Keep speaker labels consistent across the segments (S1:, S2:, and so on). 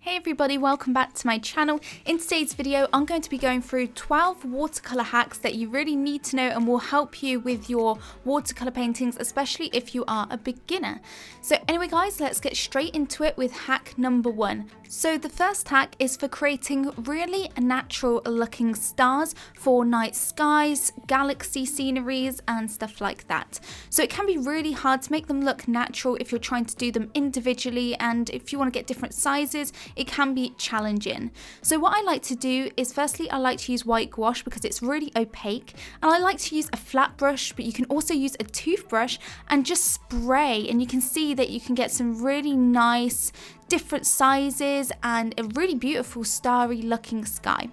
S1: Hey everybody, welcome back to my channel. In today's video, I'm going to be going through 12 watercolor hacks that you really need to know and will help you with your watercolor paintings, especially if you are a beginner. So anyway guys, let's get straight into it with hack number 1. So the first hack is for creating really natural looking stars for night skies, galaxy sceneries and stuff like that. So it can be really hard to make them look natural if you're trying to do them individually, and if you want to get different sizes, it can be challenging. So what I like to do is, firstly, I like to use white gouache because it's really opaque, and I like to use a flat brush, but you can also use a toothbrush and just spray, and you can see that you can get some really nice different sizes and a really beautiful starry looking sky.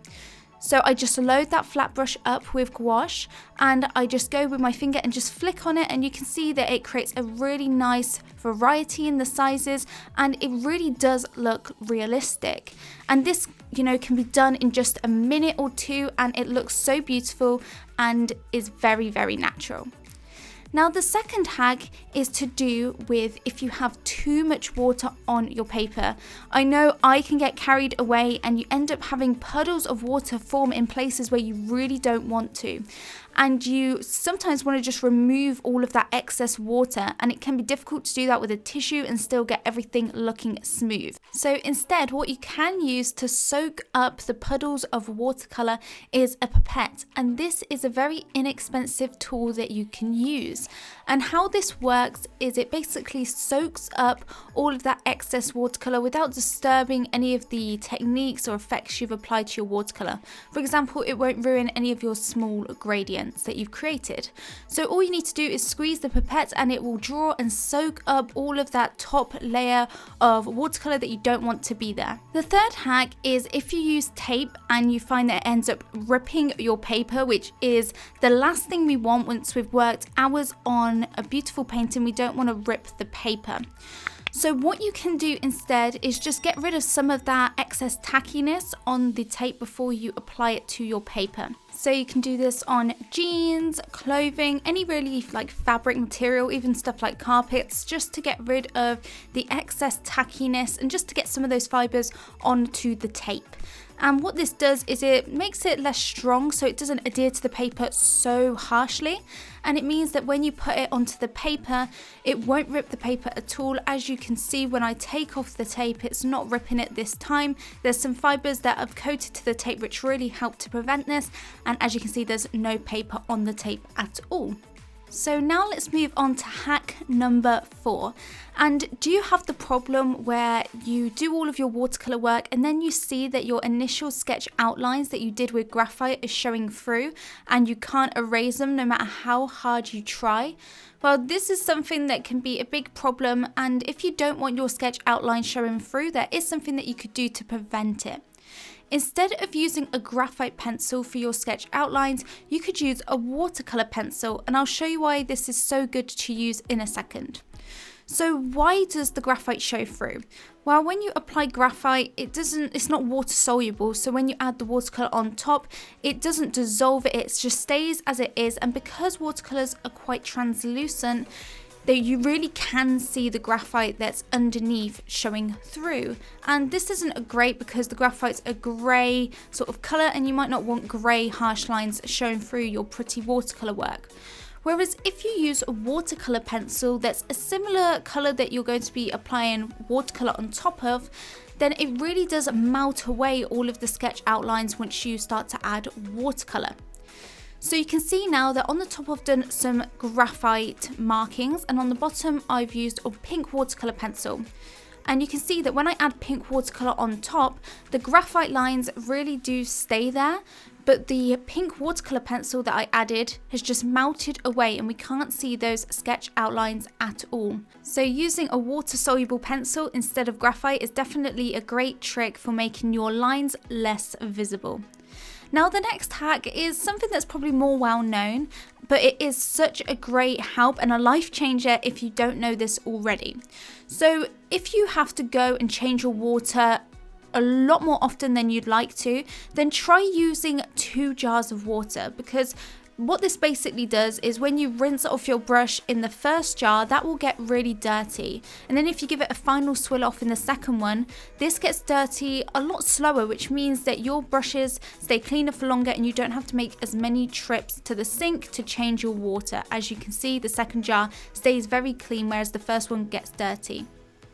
S1: So I just load that flat brush up with gouache and I just go with my finger and just flick on it, and you can see that it creates a really nice variety in the sizes and it really does look realistic. And this, can be done in just a minute or two and it looks so beautiful and is very, very natural. Now the second hack is to do with if you have too much water on your paper. I know I can get carried away and you end up having puddles of water form in places where you really don't want to. And you sometimes want to just remove all of that excess water, and it can be difficult to do that with a tissue and still get everything looking smooth. So instead, what you can use to soak up the puddles of watercolor is a pipette, and this is a very inexpensive tool that you can use. And how this works is it basically soaks up all of that excess watercolor without disturbing any of the techniques or effects you've applied to your watercolor. For example, it won't ruin any of your small gradients that you've created. So all you need to do is squeeze the pipette and it will draw and soak up all of that top layer of watercolor that you don't want to be there. The third hack is if you use tape and you find that it ends up ripping your paper, which is the last thing we want once we've worked hours on a beautiful painting. We don't want to rip the paper. So what you can do instead is just get rid of some of that excess tackiness on the tape before you apply it to your paper. So you can do this on jeans, clothing, any really like fabric material, even stuff like carpets, just to get rid of the excess tackiness and just to get some of those fibers onto the tape. And what this does is it makes it less strong, so it doesn't adhere to the paper so harshly. And it means that when you put it onto the paper, it won't rip the paper at all. As you can see, when I take off the tape, it's not ripping it this time. There's some fibers that have coated to the tape which really help to prevent this. And as you can see, there's no paper on the tape at all. So now let's move on to hack number 4. And do you have the problem where you do all of your watercolor work and then you see that your initial sketch outlines that you did with graphite is showing through and you can't erase them no matter how hard you try? Well, this is something that can be a big problem, and if you don't want your sketch outline showing through, there is something that you could do to prevent it. Instead of using a graphite pencil for your sketch outlines, you could use a watercolor pencil, and I'll show you why this is so good to use in a second. So why does the graphite show through? Well, when you apply graphite, it's not water soluble, so when you add the watercolor on top, it doesn't dissolve it, it just stays as it is. And because watercolors are quite translucent, that you really can see the graphite that's underneath showing through. And this isn't great because the graphite's a grey sort of colour and you might not want grey harsh lines showing through your pretty watercolour work. Whereas if you use a watercolour pencil that's a similar colour that you're going to be applying watercolour on top of, then it really does melt away all of the sketch outlines once you start to add watercolour. So you can see now that on the top I've done some graphite markings, and on the bottom I've used a pink watercolour pencil. And you can see that when I add pink watercolour on top, the graphite lines really do stay there, but the pink watercolour pencil that I added has just melted away and we can't see those sketch outlines at all. So using a water-soluble pencil instead of graphite is definitely a great trick for making your lines less visible. Now the next hack is something that's probably more well known, but it is such a great help and a life changer if you don't know this already. So if you have to go and change your water a lot more often than you'd like to, then try using 2 jars of water, because what this basically does is when you rinse off your brush in the first jar, that will get really dirty. And then if you give it a final swill off in the second one, this gets dirty a lot slower, which means that your brushes stay cleaner for longer and you don't have to make as many trips to the sink to change your water. As you can see, the second jar stays very clean, whereas the first one gets dirty.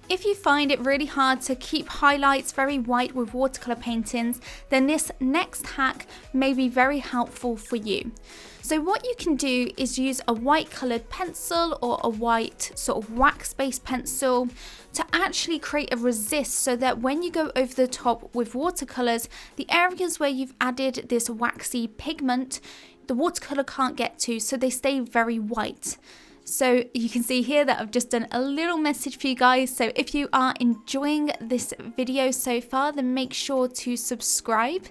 S1: If you find it really hard to keep highlights very white with watercolor paintings, then this next hack may be very helpful for you. So what you can do is use a white colored pencil or a white sort of wax-based pencil to actually create a resist, so that when you go over the top with watercolors, the areas where you've added this waxy pigment, the watercolor can't get to, so they stay very white. So you can see here that I've just done a little message for you guys. So if you are enjoying this video so far, then make sure to subscribe.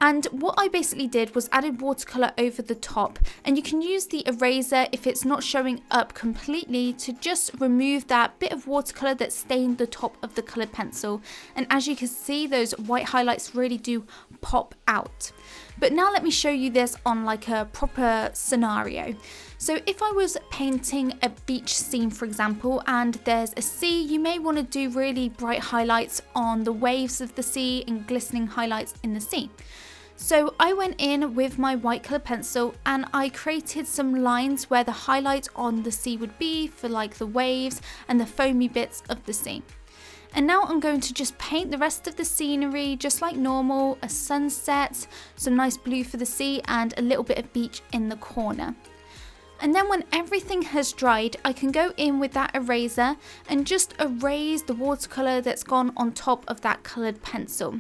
S1: And what I basically did was added watercolor over the top, and you can use the eraser if it's not showing up completely to just remove that bit of watercolor that stained the top of the colored pencil. And as you can see, those white highlights really do pop out. But now let me show you this on like a proper scenario. So if I was painting a beach scene, for example, and there's a sea, you may want to do really bright highlights on the waves of the sea and glistening highlights in the sea. So I went in with my white colour pencil and I created some lines where the highlight on the sea would be for like the waves and the foamy bits of the sea. And now I'm going to just paint the rest of the scenery just like normal, a sunset, some nice blue for the sea and a little bit of beach in the corner. And then when everything has dried, I can go in with that eraser and just erase the watercolour that's gone on top of that coloured pencil.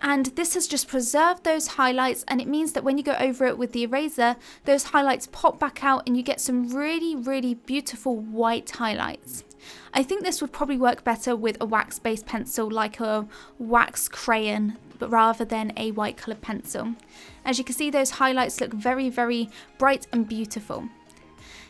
S1: And this has just preserved those highlights, and it means that when you go over it with the eraser, those highlights pop back out and you get some really, really beautiful white highlights. I think this would probably work better with a wax-based pencil like a wax crayon, but rather than a white coloured pencil. As you can see, those highlights look very, very bright and beautiful.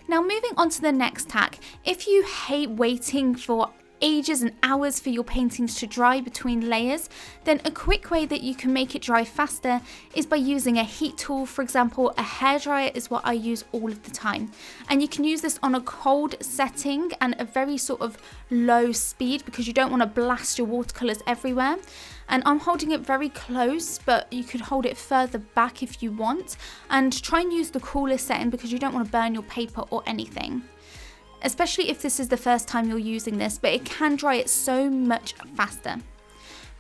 S1: Now moving on to the next hack, if you hate waiting for ages and hours for your paintings to dry between layers, then a quick way that you can make it dry faster is by using a heat tool. For example, a hairdryer is what I use all of the time. And you can use this on a cold setting and a very sort of low speed because you don't want to blast your watercolors everywhere. And I'm holding it very close, but you could hold it further back if you want. And try and use the coolest setting because you don't want to burn your paper or anything. Especially if this is the first time you're using this, but it can dry it so much faster.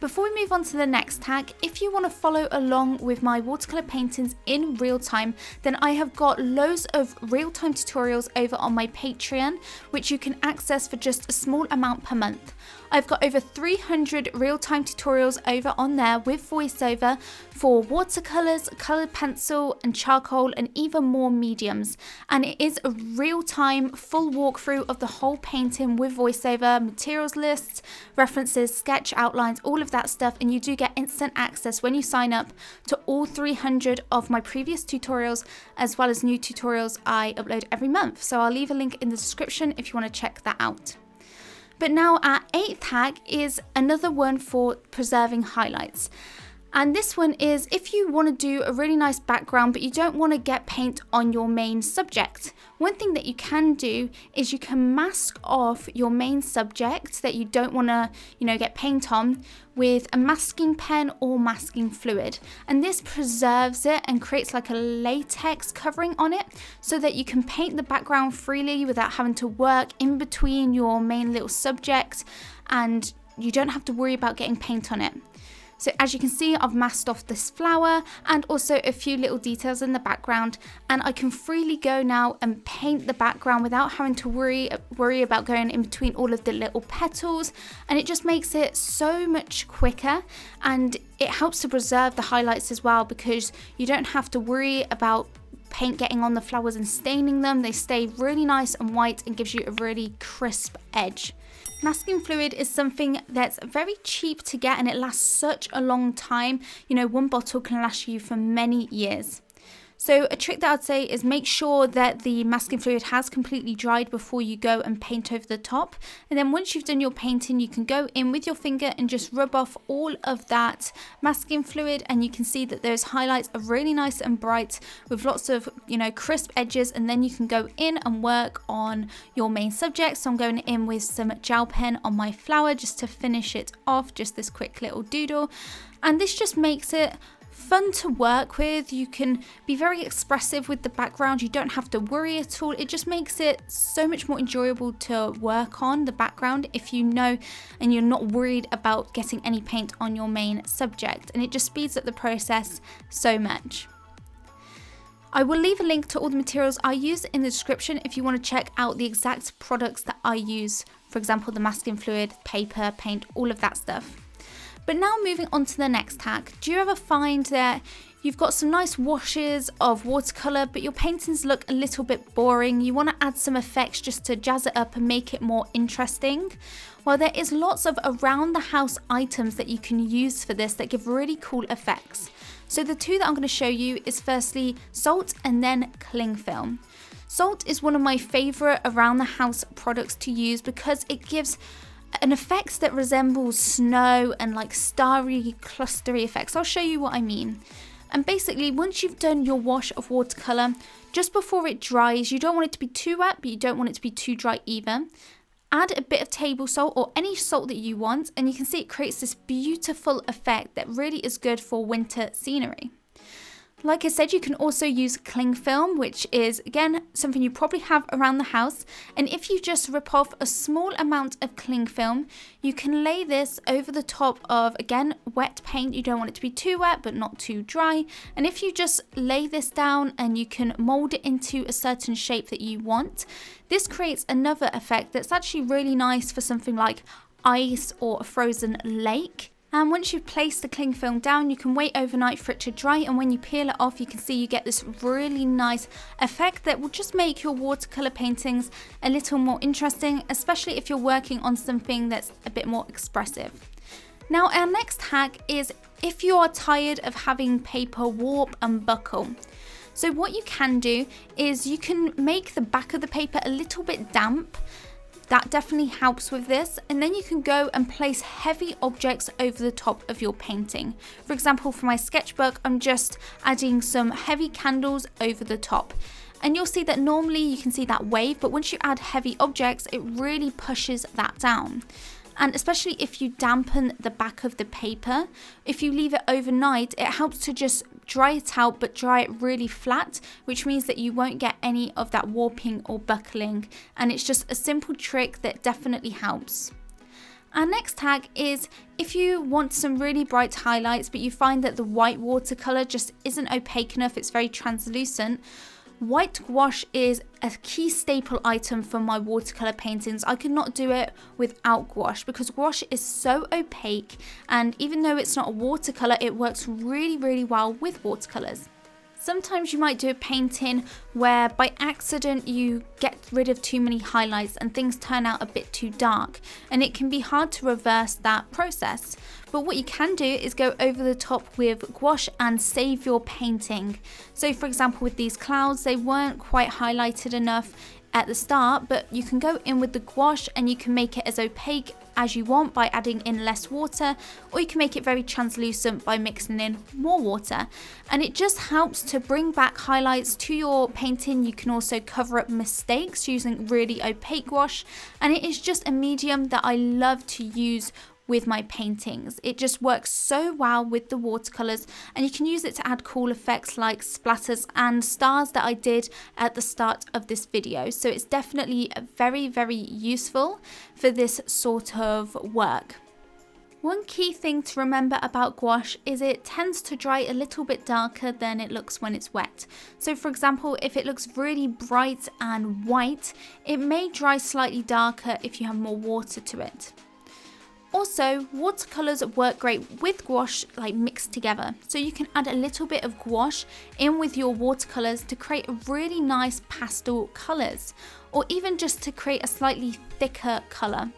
S1: Before we move on to the next hack, if you want to follow along with my watercolor paintings in real time, then I have got loads of real-time tutorials over on my Patreon, which you can access for just a small amount per month. I've got over 300 real-time tutorials over on there with voiceover for watercolors, colored pencil and charcoal and even more mediums. And it is a real-time full walkthrough of the whole painting with voiceover, materials lists, references, sketch outlines, all of that stuff. And you do get instant access when you sign up to all 300 of my previous tutorials, as well as new tutorials I upload every month. So I'll leave a link in the description if you want to check that out. But now our 8th hack is another one for preserving highlights. And this one is if you want to do a really nice background but you don't want to get paint on your main subject. One thing that you can do is you can mask off your main subject that you don't want to, get paint on with a masking pen or masking fluid. And this preserves it and creates like a latex covering on it so that you can paint the background freely without having to work in between your main little subject, and you don't have to worry about getting paint on it. So as you can see, I've masked off this flower and also a few little details in the background, and I can freely go now and paint the background without having to worry about going in between all of the little petals, and it just makes it so much quicker, and it helps to preserve the highlights as well because you don't have to worry about paint getting on the flowers and staining them. They stay really nice and white and gives you a really crisp edge. Masking fluid is something that's very cheap to get and it lasts such a long time. One bottle can last you for many years. So a trick that I'd say is make sure that the masking fluid has completely dried before you go and paint over the top. And then once you've done your painting, you can go in with your finger and just rub off all of that masking fluid, and you can see that those highlights are really nice and bright with lots of, crisp edges. And then you can go in and work on your main subject. So I'm going in with some gel pen on my flower just to finish it off, just this quick little doodle. And this just makes it fun to work with. You can be very expressive with the background. You don't have to worry at all. It just makes it so much more enjoyable to work on the background if you know and you're not worried about getting any paint on your main subject, and it just speeds up the process so much. I will leave a link to all the materials I use in the description if you want to check out the exact products that I use, for example the masking fluid, paper, paint, all of that stuff. But now moving on to the next hack. Do you ever find that you've got some nice washes of watercolor, but your paintings look a little bit boring? You want to add some effects just to jazz it up and make it more interesting? Well, there is lots of around the house items that you can use for this that give really cool effects. So the two that I'm going to show you is firstly salt and then cling film. Salt is one of my favorite around the house products to use because it gives an effect that resembles snow and like starry, clustery effects. I'll show you what I mean. And basically, once you've done your wash of watercolor, just before it dries, you don't want it to be too wet, but you don't want it to be too dry either. Add a bit of table salt or any salt that you want, and you can see it creates this beautiful effect that really is good for winter scenery. Like I said, you can also use cling film, which is, again, something you probably have around the house. And if you just rip off a small amount of cling film, you can lay this over the top of, again, wet paint. You don't want it to be too wet, but not too dry. And if you just lay this down and you can mold it into a certain shape that you want, this creates another effect that's actually really nice for something like ice or a frozen lake. And once you've placed the cling film down, you can wait overnight for it to dry, and when you peel it off, you can see you get this really nice effect that will just make your watercolor paintings a little more interesting, especially if you're working on something that's a bit more expressive. Now, our next hack is if you are tired of having paper warp and buckle. So what you can do is you can make the back of the paper a little bit damp. That definitely helps with this, and then you can go and place heavy objects over the top of your painting. For example, for my sketchbook, I'm just adding some heavy candles over the top. And you'll see that normally you can see that wave, but once you add heavy objects, it really pushes that down. And especially if you dampen the back of the paper, if you leave it overnight, it helps to just dry it out, but dry it really flat, which means that you won't get any of that warping or buckling. And it's just a simple trick that definitely helps. Our next hack is if you want some really bright highlights, but you find that the white watercolor just isn't opaque enough, it's very translucent. White gouache is a key staple item for my watercolor paintings. I could not do it without gouache because gouache is so opaque, and even though it's not a watercolor, it works really, really well with watercolors. Sometimes you might do a painting where by accident you get rid of too many highlights and things turn out a bit too dark, and it can be hard to reverse that process. But what you can do is go over the top with gouache and save your painting. So for example, with these clouds, they weren't quite highlighted enough at the start, but you can go in with the gouache and you can make it as opaque as you want by adding in less water, or you can make it very translucent by mixing in more water. And it just helps to bring back highlights to your painting. You can also cover up mistakes using really opaque gouache, and it is just a medium that I love to use with my paintings. It just works so well with the watercolors, and you can use it to add cool effects like splatters and stars that I did at the start of this video. So it's definitely very, very useful for this sort of work. One key thing to remember about gouache is it tends to dry a little bit darker than it looks when it's wet. So for example, if it looks really bright and white, it may dry slightly darker if you have more water to it. Also, watercolors work great with gouache, like mixed together. So you can add a little bit of gouache in with your watercolors to create really nice pastel colors, or even just to create a slightly thicker color.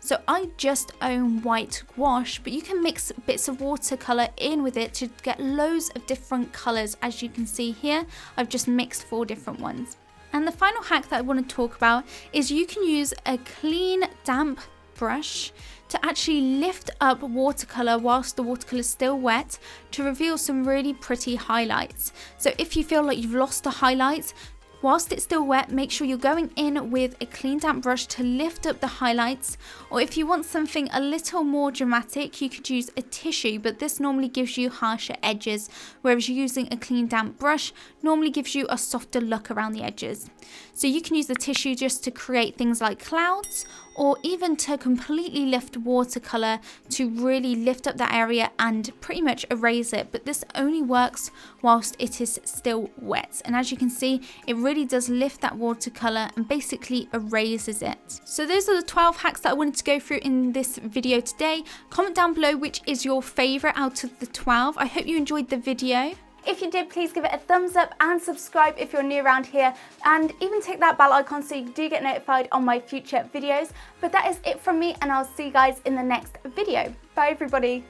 S1: So I just own white gouache, but you can mix bits of watercolor in with it to get loads of different colors. As you can see here, I've just mixed 4 different ones. And the final hack that I want to talk about is you can use a clean, damp brush to actually lift up watercolor whilst the watercolor is still wet to reveal some really pretty highlights. So if you feel like you've lost the highlights, whilst it's still wet, make sure you're going in with a clean damp brush to lift up the highlights. Or if you want something a little more dramatic, you could use a tissue, but this normally gives you harsher edges, whereas using a clean damp brush normally gives you a softer look around the edges. So you can use the tissue just to create things like clouds, or even to completely lift watercolor to really lift up that area and pretty much erase it, but this only works whilst it is still wet. And as you can see, it really does lift that watercolor and basically erases it. So those are the 12 hacks that I wanted to go through in this video today. Comment down below which is your favorite out of the 12. I hope you enjoyed the video. If you did, please give it a thumbs up and subscribe if you're new around here, and even tick that bell icon so you do get notified on my future videos. But that is it from me, and I'll see you guys in the next video. Bye everybody.